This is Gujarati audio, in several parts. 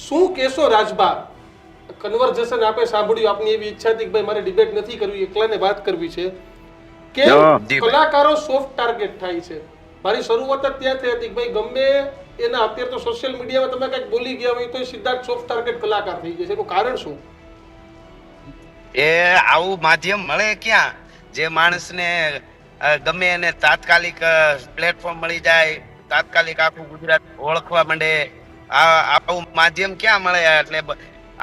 શું કહેશો રાજબા? કન્વર્ઝેશન આપે સાંભળ્યું, આપની એવી ઈચ્છા હતી કે ભાઈ મારે ડિબેટ નથી કરવી, એકલાને વાત કરવી છે કે કલાકારો સોફ્ટ ટાર્ગેટ થાય છે. મારી શરૂઆત જ ત્યાંથી હતી કે ભાઈ ગમે એના અત્યારે તો સોશિયલ મીડિયામાં તમે કંઈક બોલી ગયા હોય તો સીધા સોફ્ટ ટાર્ગેટ કલાકાર થઈ જાય છે. એનું કારણ શું? એ આવું માધ્યમ મળે ક્યાં જે માણસને ગમે એને તાત્કાલિક પ્લેટફોર્મ મળી જાય, તાત્કાલિક આખું ગુજરાત ઓળખવા માંડે. આવું માધ્યમ ક્યાં મળે? એટલે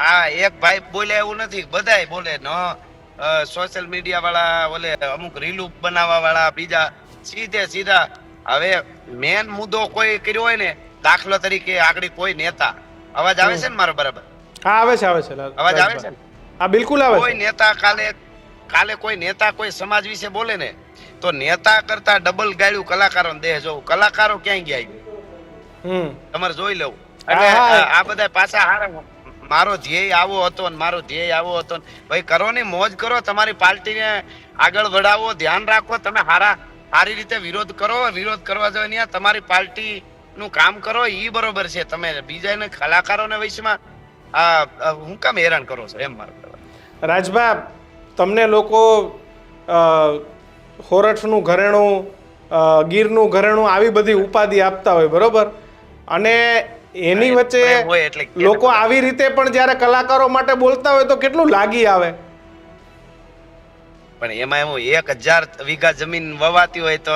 આ એક ભાઈ બોલે એવું નથી, બધાય બોલે. સોશિયલ મીડિયા વાળા ઓલે અમુક રીલું બનાવવા વાળા, બીજા સીધા. હવે મેન મુદ્દો કોઈ કર્યો હોય ને, દાખલા તરીકે આગળ કોઈ નેતા, અવાજ આવે છે ને મારો બરાબર? હા, આવે છે. અવાજ આવે છે? હા, બિલકુલ આવે છે. કોઈ નેતા કાલે કોઈ નેતા કોઈ સમાજ વિશે બોલે ને, તો નેતા કરતા ડબલ ગાળ્યું કલાકારો દેહ જોવું. કલાકારો ક્યાંય ગયા તમારે જોઈ લેવું. એટલે આ બધા પાછા હારા મારો ધ્યેય આવો હતો ને મારો ધ્યેય આવો હતો ને. ભાઈ કરો ને, મોજ કરો, તમારી પાર્ટીને આગળ વધાવો, ધ્યાન રાખો. તમે સારી રીતે વિરોધ કરો, વિરોધ કરવા જોઈએ નહીં. તમારી પાર્ટી નું કામ કરો, ઈ બરોબર છે. તમે બીજાને કલાકારોને વૈશમાં હું કામ હેરાન કરો છો? એમ મારું. રાજભા, તમને લોકો હોરઠનું ઘરેણું, ગીરનું ઘરેણું આવી બધી ઉપાધિ આપતા હોય, બરોબર? અને એની વચ્ચે લોકો આવી રીતે પણ જ્યારે કલાકારો માટે બોલતા હોય તો કેટલું લાગી આવે. પણ એમાં એવું 1000 વીઘા જમીન વવાતી હોય તો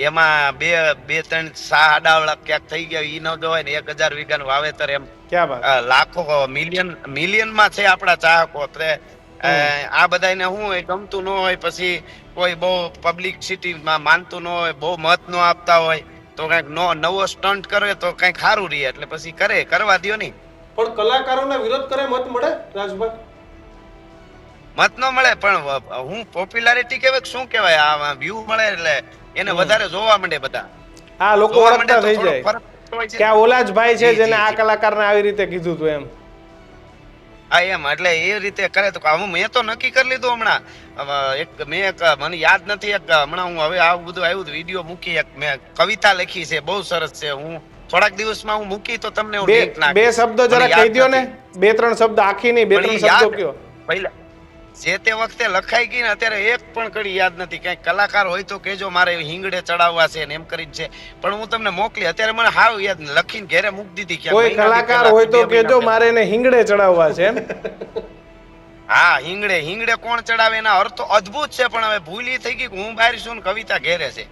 એમાં બે ત્રણ સાડાવડા ક્યાંક થઈ ગયા ઈ ન હોય ને 1000 વીઘાનું વાવેતર. એમ લાખો મિલિયન માં છે આપણા ચાહકો. આ બધાને શું હોય, ગમતું ન હોય, પછી કોઈ બહુ પબ્લિસિટીમાં માનતું ન હોય, બહુ મત ન આપતા હોય, તો કઈક નવો સ્ટન્ટ કરે તો કઈક સારું રહે. એટલે પછી કરવા દો નહીં. પણ કલાકારોને વિરોધ કરે મત મળે રાજભાઈ? મત ન મળે પણ હું પોપ્યુલારિટી કહેવાય, શું કહેવાય, આ વ્યૂ મળે એટલે એને વધારે જોવા માંડે બધા. હા, લોકો ઓળખતા થઈ જાય કે આ ઓલા જ ભાઈ છે જેને આ કલાકારને આવી રીતે કીધું હતું એમ. હા, એમ. એટલે એ રીતે કરે તો મેં તો નક્કી કરી લીધું હમણાં. મને યાદ નથી, હમણાં હું હવે આવું બધું આવ્યું વિડીયો મૂકી, મેં કવિતા લખી છે, બહુ સરસ છે. હું થોડાક દિવસમાં હું મૂકી તો તમને બે શબ્દો જરા કહી દો ને. 2-3 શબ્દ, આખી નહીં, 2-3 શબ્દો કયો. પહેલા જે તે વખતે લખાઈ ગઈ ને, અત્યારે એક પણ કડી યાદ નથી. કઈક કલાકાર હોય તો કેજો, મારે હિંગડે ચડાવવા છે ને એમ કરીને છે, પણ હું તમને મોકલી. અત્યારે મને હાવ યાદ લખીને ઘરે મૂકી દીધી. કોઈ કલાકાર હોય તો કેજો, મારે એને હિંગડે ચડાવવા છે એમ. હા, હિંગડે કોણ ચડાવે? એના અર્થ અદ્ભુત છે, પણ હવે ભૂલી થઈ ગઈ. હું બહાર છું ને કવિતા ઘેરે છે.